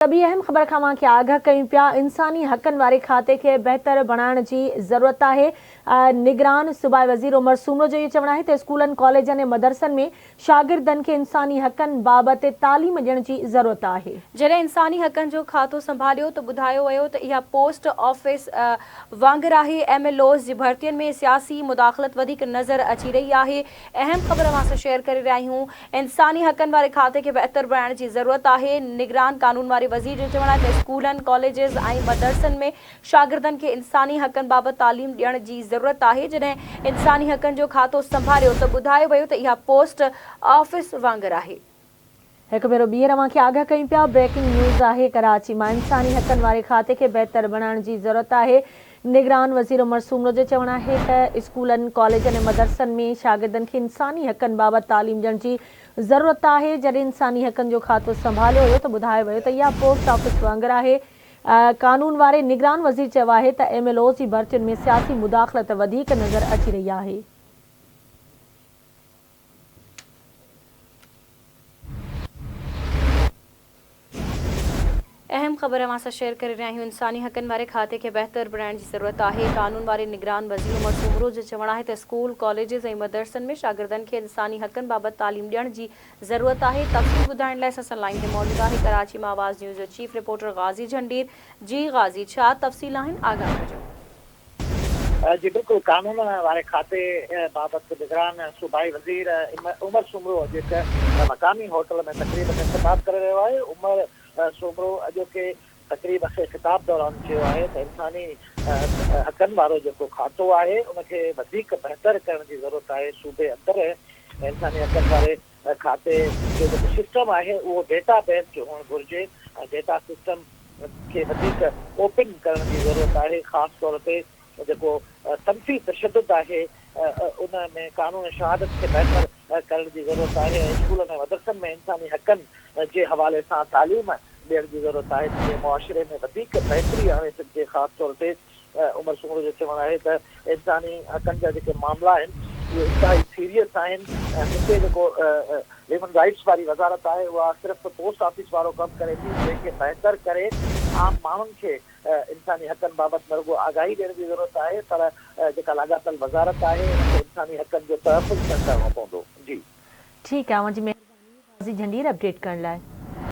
सभी अहम ख़बर खां खे आगाह कयूं पिया। इंसानी हक़नि वारे खाते के बेहतर बणाइण जी ज़रूरत है। निगरान सूबाई वज़ीर उमर सूमरो जो ये चवणु आहे त स्कूलनि कॉलेजनि ऐं मदरसनि में शागिर्दनि खे इंसानी हक़नि बाबति तालीम ॾियण जी ज़रूरत आहे। जॾहिं इंसानी हक़नि जो खातो संभालियो त ॿुधायो वियो त इहा पोस्ट ऑफिस वांगुरु आहे। MLOs जी भर्तियुनि में सियासी मुदाख़लत वधीक नज़र अची रही आहे। अहम ख़बर असां सां शेयर करे रहिया आहियूं। इंसानी हक़नि वारे खाते खे बहितर बणाइण जी ज़रूरत आहे। निगरान कानून वारे वज़ीर जो चवणु आहे त स्कूलनि कॉलेजिस ऐं मदरसनि में शागिर्दनि खे इंसानी हक़नि बाबति तालीम ॾियण जी ज़रूरत आहे। जॾहिं इंसानी हक़नि जो खातो संभालियो त ॿुधायो वियो त इहा पोस्ट ऑफिस वांगुरु आहे। एक भेरो ॿीहर अवां खे आगाह कयूं पिया। ब्रेकिंग न्यूज़ आहे। कराची में इंसानी हक़नि वारे खाते खे बेहतर बणाइण जी ज़रूरत आहे। निगरान वज़ीर उमर सूमरो जो चवणु आहे त स्कूलनि कॉलेजनि ऐं मदरसनि में शागिर्दनि खे इंसानी हक़नि बाबति तालीम ॾियण जी ज़रूरत आहे। जॾहिं इंसानी हक़नि जो खातो संभालियो हुयो त ॿुधायो वियो त इहा पोस्ट ऑफिस वांगुरु आहे। कानून वारे निगरान वज़ीर चयो आहे त MLOs जी भर्तियुनि में सियासी मुदाख़लत वधीक नज़र अची रही आहे। अहम ख़बर असां सां शेयर करे रहिया आहियूं। इंसानी हक़नि वारे खाते खे बहितर बणाइण जी ज़रूरत आहे। कानून वारे निगरान वज़ीर उमर सूमरो जो चवणु आहे त स्कूल कॉलेजिस ऐं मदरसनि में शागिर्दनि खे इंसानी हक़नि बाबति तालीम ॾियण जी ज़रूरत आहे। तफ़सील ॿुधाइण लाइ असां लाइन ते मौजूदु आहे कराची मां आवाज़ न्यूज़ जो चीफ रिपोर्टर गाज़ी झंडीर। जी गाज़ी, छा तफ़सील आहिनि, आगाह कजो। जी बिल्कुल, कानून वारे खाते बाबति निगरान सूबाई वज़ीर उमर सूमरो अॼु हिकु मक़ामी होटल में तक़रीब में ख़िताब करे रहियो आहे। उमर सूमरो अॼोके तक़रीब खे ख़िताब दौरान चयो आहे त इंसानी हक़नि वारो जेको खातो आहे उनखे वधीक बहितर करण जी ज़रूरत आहे। सूबे अंदरि इंसानी हक़नि वारे खाते जो जेको सिस्टम आहे उहो डेटा बेस जो हुअणु घुरिजे ऐं डेटा सिस्टम खे वधीक ओपन करण जी ज़रूरत आहे। ख़ासि तौर ते जेको तनफ़ी तशद्दुद आहे उन में कानून शहादत खे बहितर करण जी ज़रूरत आहे। स्कूलनि ऐं मदरसनि में इंसानी हक़नि जे हवाले सां तालीम ॾियण जी ज़रूरत आहे जीअं मुआशिरे में वधीक बहितरी आणे सघिजे। ख़ासि तौर ते उमर सूमरो जो चवणु आहे त इंसानी हक़नि जा जेके मामला आहिनि उहे इंतिहाई सीरियस आहिनि। हिते जेको ह्यूमन राइट्स वारी वज़ारत आहे उहा सिर्फ़ु पोस्ट ऑफिस वारो कमु करे थी, जंहिंखे बहितर करे आम माण्हुनि खे इंसानी हक़नि बाबति न रुॻो आगाही ॾियण जी ज़रूरत आहे, पर जेका लाॻापियल वज़ारत आहे उनखे इंसानी हक़नि जो तहफ़ुज़ करणो पवंदो। जी ठीकु आहे, मुंहिंजी महिरबानी गाज़ी झंडीर अपडेट करण लाइ।